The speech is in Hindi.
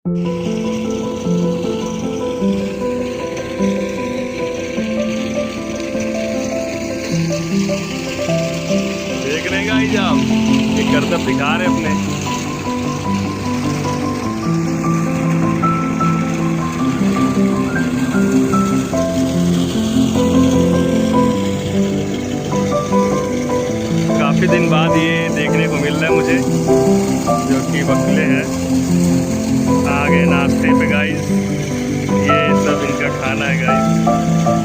देख रहे हैं गाइस आप, ये करतब दिखा रहे अपने। काफी दिन बाद ये देखने को मिल रहा है मुझे, जो कि बगुले हैं। आ गए नाश्ते पे गाइस, ये सब इनका खाना है गाइस।